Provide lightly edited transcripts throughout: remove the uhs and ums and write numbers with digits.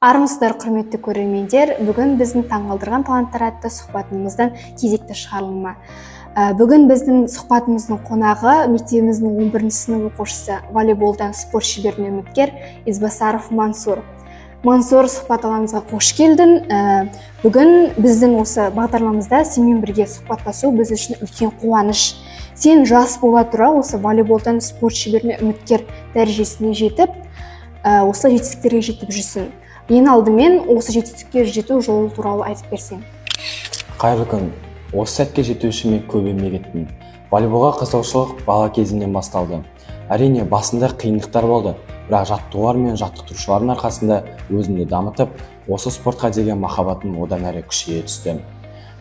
Армысыздар, құрметті көрермендер. Бүгін біздің таңғалдырған таланттар атты сұхбатымыздан кезекті шығарылымы. Бүгін біздің сұхбатымыздың қонағы мектебіміздің 11 сынып оқушысы, волейболдан спорт шеберіне үміткер Ізбасаров Мансур. Мансур, сұхбат алаңымызға қош келдің. Бүгін біздің осы бағдарламамызда сенімен бірге сұхбаттасу біз үшін үлкен қуаныш. Сен жас бола тұра осы волейболдан спорт шеберіне үміткер дәрежесіне жетіп, осы жетістіктерге жетіп жүрсің. Ең алдымен осы жетістікке жету жолы туралы айтып берсең. Қайырлы күн. Осы сәтке жету үшін мен көп еңбек еттім. Волейболға қызығушылық бала кезімнен басталды. Әрине, басында қиындықтар болды, бірақ жаттығулар мен жаттықтырушылардың арқасында өзімді дамытып, осы спортқа деген махаббатым одан әрі күшейе түсті.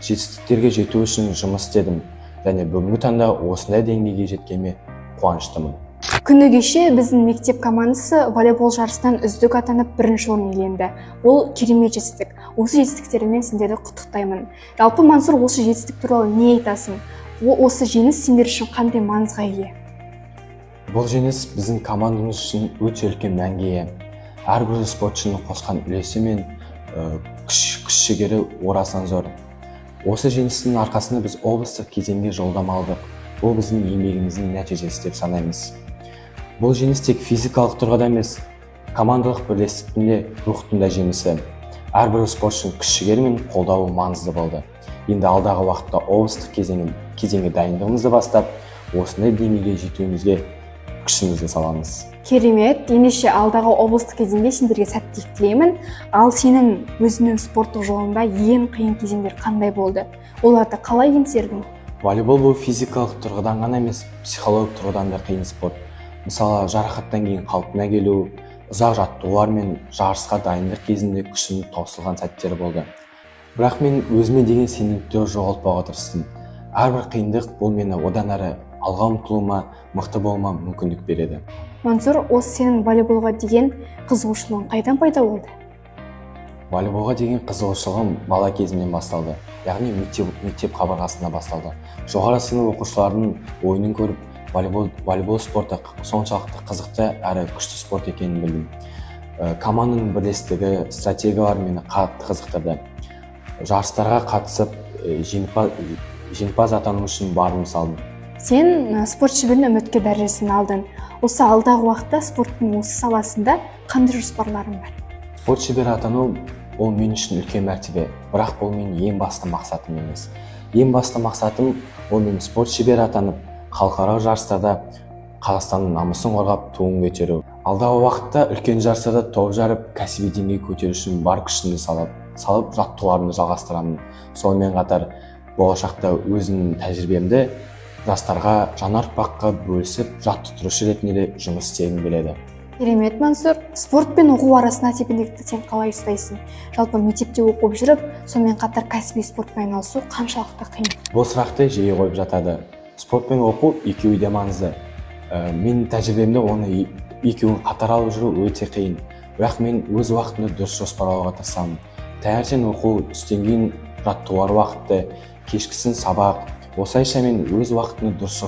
Жетістіктерге жету үшін жұмыс істедім және бүгінгі таңда осындай деңгейге жеткеніме қуаныштымын. Күні кеше біздің мектеп командасы волейбол жарысынан үздік атанып бірінші орын иеленді. Ол керемет жетістік. Осы жетістіктерімен сендерді құттықтаймын. Жалпы Мансур, осы жетістік туралы не айтасың? Осы жеңіс сендер үшін қандай маңызға ие? Бұл жеңіс біздің командамыз үшін өте үлкен мәнге ие. Әрбір спортшының қосқан үлесі мен күш-жігері орасан зор. Осы жеңістің арқасында біз облыстық кезеңге жолдама алдық. Бұл біздің еңбегіміздің нәтижесі деп санаймыз. Бұл жеңіс тек физикалық тұрғыда емес, командалық бірлестіктің де рухтың да жемісі. Әрбір спортшының күш-жігері мен қолдауы маңызды болды. Енді алдағы уақытта облыстық кезеңге дайындығымызды бастап, осындай деңгейге жетуімізге күшімізді саламыз. Керемет. Ендеше алдағы облыстық кезеңде сендерге сәттілік тілеймін. Ал сенің өзіңнің спорттық жолында ең қиын кезеңдер қандай болды? Оларды қалай еңсердің? Волейбол бұл физикалық тұрғыдан ғана емес, психологиялық тұрғыдан да қиын спорт. Мысалы, жарақаттан кейін қалпына келу, ұзақ жаттығулар мен жарысқа дайындық кезінде күшім таусылған сәттер болды. Бірақ мен өзіме деген сенімді жоғалтпауға тырыстым. Әрбір қиындық бұл мені одан әрі алға ұмтылуыма, мықты болуыма мүмкіндік береді. Мансур, осы сенің волейболға деген қызығушылығың қайдан пайда болды? Волейболға деген қызығушылығым бала кезімнен басталды. Яғни мектеп қабырғасында басталды. Жоғары сынып оқушыларының ойынын көріп, волейбол спорты соншалықты қызықты әрі күшті спорт екенін білдім. Команданың бірлестігі, стратегиялары мені қатты қызықтырды. Жарыстарға қатысып, жеңімпаз атану үшін барымды салдым. Сен спорт шеберіне үміткер дәрежесін алдың. Осы алдағы уақытта спорттың осы саласында қандай жоспарларың бар? Спорт шебері атану ол мен үшін үлкен мәртебе, бірақ бұл менің ең басты мақсатым емес. Ең басты мақсатым ол мен спорт шебері атанып, халықаралық жарыстарда Қазақстанның намысын қорғап, туын көтеру. Алдағы уақытта үлкен жарыстарда топ жарып, кәсіби деңгейге көтеру үшін бар күшімді салып жаттығуларымды жалғастырамын. Сонымен қатар болашақта өзімнің тәжірибемді жастарға, жаңа ұрпаққа бөлісіп, жаттықтырушы ретінде де жұмыс істегім келеді. Керемет, Мансур. Спорт пен оқу арасында тепе-теңдікті сен қалай ұстайсың? Жалпы мектепте оқып жүріп, сонымен қатар кәсіби спортпен айналысу қаншалықты қиын? Бұл сұрақты жиі қойып жатады. Спорт пен оқу екеуі де маңызды. Мен тәжірибемде оны екеуін қатар алып жүру өте қиын. Бірақ мен өз уақытымды дұрыс жоспарлауға тырысамын. Таңертең оқу, түстен кейін жаттығулар уақыты, кешкісін сабақ. Осылайша мен өз уақытымды дұрыс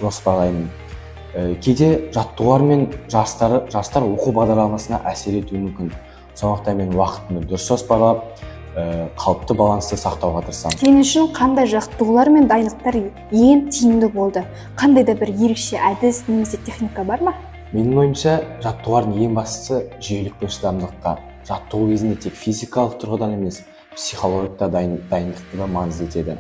жоспарлаймын. Кейде жаттығулар мен жарыстар оқу бағдарламасына әсер етуі мүмкін. Сондықтан мен уақытымды дұрыс жоспарлап, қалыпты балансты сақтауға тырысамын. Сен үшін қандай жаттығулар мен дайындықтар ең тиімді болды? Қандай да бір ерекше әдіс немесе техника бар ма? Менің ойымша, жаттығулардың ең бастысы жүйелік пен шыдамдылыққа. Жаттығу кезінде тек физикалық тұрғыдан емес, психологиялық дайындықты да маңызды етеді.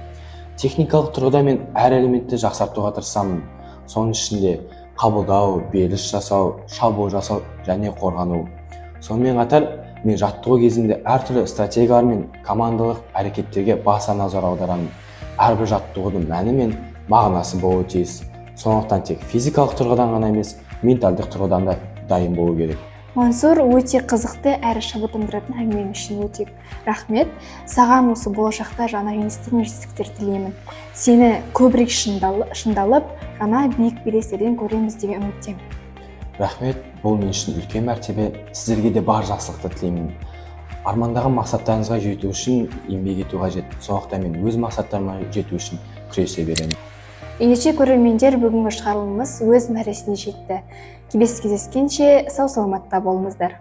Техникалық тұрғыда мен әр элементті жақсартуға тырысамын. Соның ішінде қабылдау, беріліс жасау, шабуыл жасау және қорғану. Сонымен қатар мен жаттығу кезінде әртүрлі стратегиялар мен командалық әрекеттерге баса назар аударамын. Әрбір жаттығудың мәні мен мағынасы болуы тиіс. Сондықтан тек физикалық тұрғыдан ғана емес, менталдық тұрғыдан да дайын болу керек. Мансур, өте қызықты әрі шабыттандыратын әңгімең үшін өте рахмет. Саған осы болашақта жаңа жеңістер мен жетістіктер тілеймін. Сені көбірек шыңдалып, жаңа биік белестерден көреміз деген үміттемін. Рахмет, бұл мен үшін үлкен мәртебе. Сіздерге де бар жақсылықты тілеймін. Армандаған мақсаттарыңызға жету үшін еңбек ету қажет. Сондықтан мен өз мақсаттарыма жету үшін күресе беремін. Ендеше көрермендер, бүгінгі шығарылымымыз өз мәресіне жетті. Келесі кездескенше сау саламатта болыңыздар.